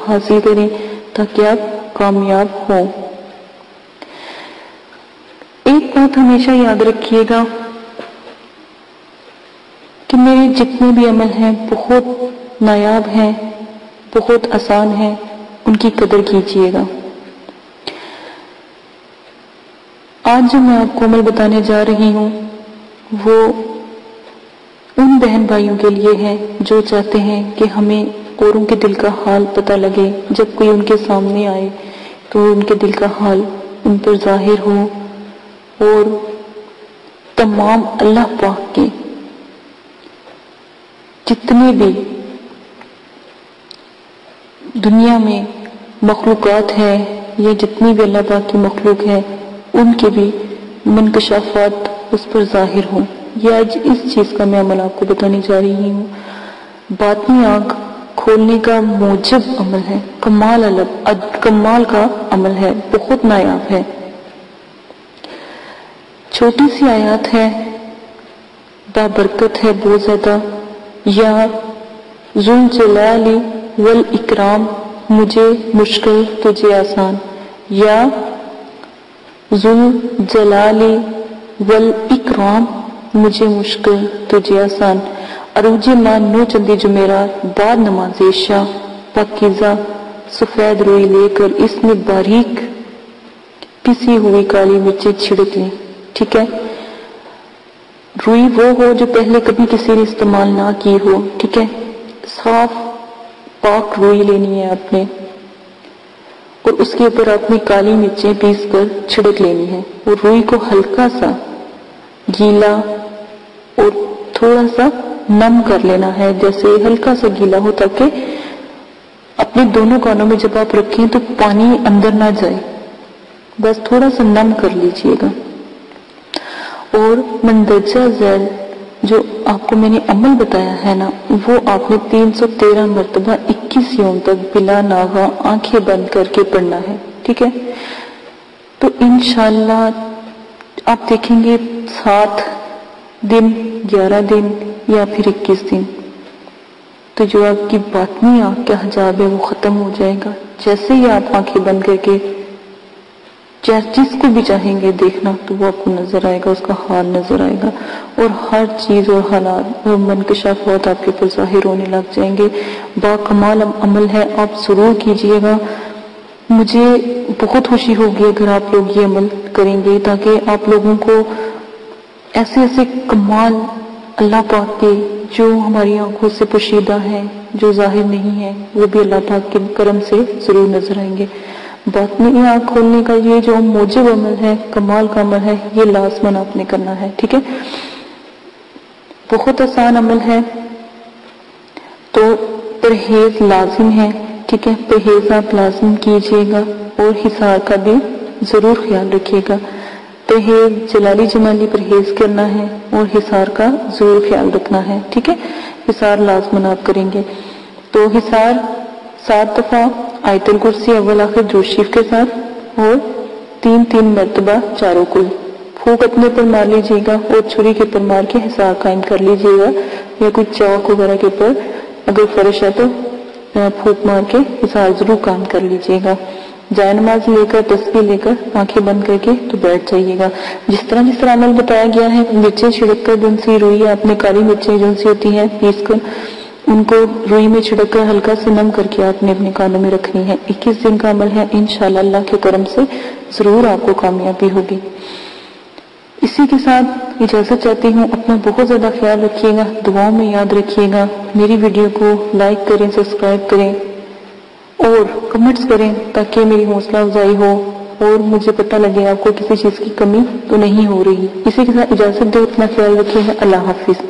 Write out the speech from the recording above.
حاصل کریں تاکہ آپ کامیاب ہوں۔ ایک بات ہمیشہ یاد رکھیے گا کہ میرے جتنے بھی عمل ہیں بہت نایاب ہیں، بہت آسان ہیں، ان کی قدر کیجیے گا۔ آج جو میں آپ کو عمل بتانے جا رہی ہوں وہ ان بہن بھائیوں کے لیے ہے جو چاہتے ہیں کہ ہمیں اوروں کے دل کا حال پتہ لگے، جب کوئی ان کے سامنے آئے تو ان کے دل کا حال ان پر ظاہر ہو، اور تمام اللہ پاک کے جتنے بھی دنیا میں مخلوقات ہے یا جتنی بھی اللہ پاک کی مخلوق ہے ان کے بھی منکشافات اس پر ظاہر ہوں۔ یہ آج اس چیز کا میں عمل آپ کو بتانے جا رہی ہوں۔ باطنی آنکھ کھولنے کا موجب عمل ہے، کمال کا عمل ہے، بہت نایاب ہے۔ چھوٹی سی آیات ہے، بابرکت ہے بہت زیادہ۔ یا ذوالجلال والاکرام مجھے مشکل تجھے آسان، یا ذوالجلال والاکرام مجھے مشکل تجھے آسان۔ عروج ماہ 9 چندی جمعرات بعد نماز عشاء پاکیزہ سفید روئی لے کر اس میں باریک پسی ہوئی کالی مرچیں چھڑک لیں۔ ٹھیک ہے، روئی وہ ہو جو پہلے کبھی کسی نے استعمال نہ کی ہو۔ ٹھیک ہے، صاف پاک روئی لینی ہے آپ نے، اور اس کے اوپر آپ نے کالی مرچیں پیس کر چھڑک لینی ہے، اور روئی کو ہلکا سا گیلا اور تھوڑا سا نم کر لینا ہے، جیسے ہلکا سا گیلا ہو تاکہ اپنے دونوں کانوں میں جب آپ رکھیں تو پانی اندر نہ جائے، بس تھوڑا سا نم کر لیجئے گا۔ اور مندرجہ ذیل جو آپ کو میں نے عمل بتایا ہے نا، وہ آپ نے 313 مرتبہ 21 یوم تک بلا ناغہ آنکھیں بند کر کے پڑھنا ہے۔ ٹھیک ہے، تو انشاءاللہ آپ دیکھیں گے 7 دن 11 دن یا پھر 21 دن تو جو آپ کی باطنی آنکھ کا حجاب ہے وہ ختم ہو جائے گا۔ جیسے ہی آپ آنکھیں بند کر کے جس کو بھی چاہیں گے دیکھنا تو وہ آپ کو نظر آئے گا، اس کا حال نظر آئے گا، اور ہر چیز اور حالات اور منکشافات آپ کے پر ظاہر ہونے لگ جائیں گے۔ با کمال عمل ہے، آپ ضرور کیجئے گا۔ مجھے بہت خوشی ہوگی اگر آپ لوگ یہ عمل کریں گے، تاکہ آپ لوگوں کو ایسے ایسے کمال اللہ پاک کے جو ہماری آنکھوں سے پوشیدہ ہیں، جو ظاہر نہیں ہیں، وہ بھی اللہ پاک کے کرم سے ضرور نظر آئیں گے۔ باطنی آنکھ کھولنے کا یہ جو موجب عمل ہے، کمال کا عمل ہے، یہ لازماً آپ نے کرنا ہے۔ ٹھیک ہے، بہت آسان عمل ہے، تو پرہیز لازم ہے۔ ٹھیک ہے، پرہیز آپ لازم کیجئے گا، اور حصار کا بھی ضرور خیال رکھیے گا۔ پرہیز جلالی جمالی پرہیز کرنا ہے، اور حصار کا ضرور خیال رکھنا ہے۔ ٹھیک ہے، حصار لازماً آپ کریں گے۔ تو حصار 7 دفعہ آیت الکرسی اول آخر درود شریف کے ساتھ، اور 3 مرتبہ چاروں کل پھونک اپنے پر مار لیجیے گا، اور چھری کے پر مار کے حصار قائم کر لیجیے گا، یا کوئی چوک وغیرہ کے پر اگر فرش ہے تو پھونک مار کے حصار ضرور قائم کر لیجیے گا۔ جائے نماز لے کر تسبیح لے کر آنکھیں بند کر کے تو بیٹھ جائیے گا۔ جس طرح عمل بتایا گیا ہے، مرچیں چھڑک کر جن سی روئی آپ نے کالی مرچیں جن سی ہوتی ہیں پیس کر ان کو روئی میں چھڑک کر ہلکا سے نم کر کے آپ نے اپنے کانوں میں رکھنی ہے۔ 21 دن کا عمل ہے، انشاءاللہ اللہ کے کرم سے ضرور آپ کو کامیابی ہوگی۔ اسی کے ساتھ اجازت چاہتی ہوں، اپنا بہت زیادہ خیال رکھیے گا، دعاؤں میں یاد رکھیے گا۔ میری ویڈیو کو لائک کریں، سبسکرائب کریں اور کمنٹس کریں تاکہ میری حوصلہ افزائی ہو اور مجھے پتہ لگے آپ کو کسی چیز کی کمی تو نہیں ہو رہی۔ اسی کے ساتھ اجازت دو، اپنا خیال رکھیے گا۔ اللہ حافظ۔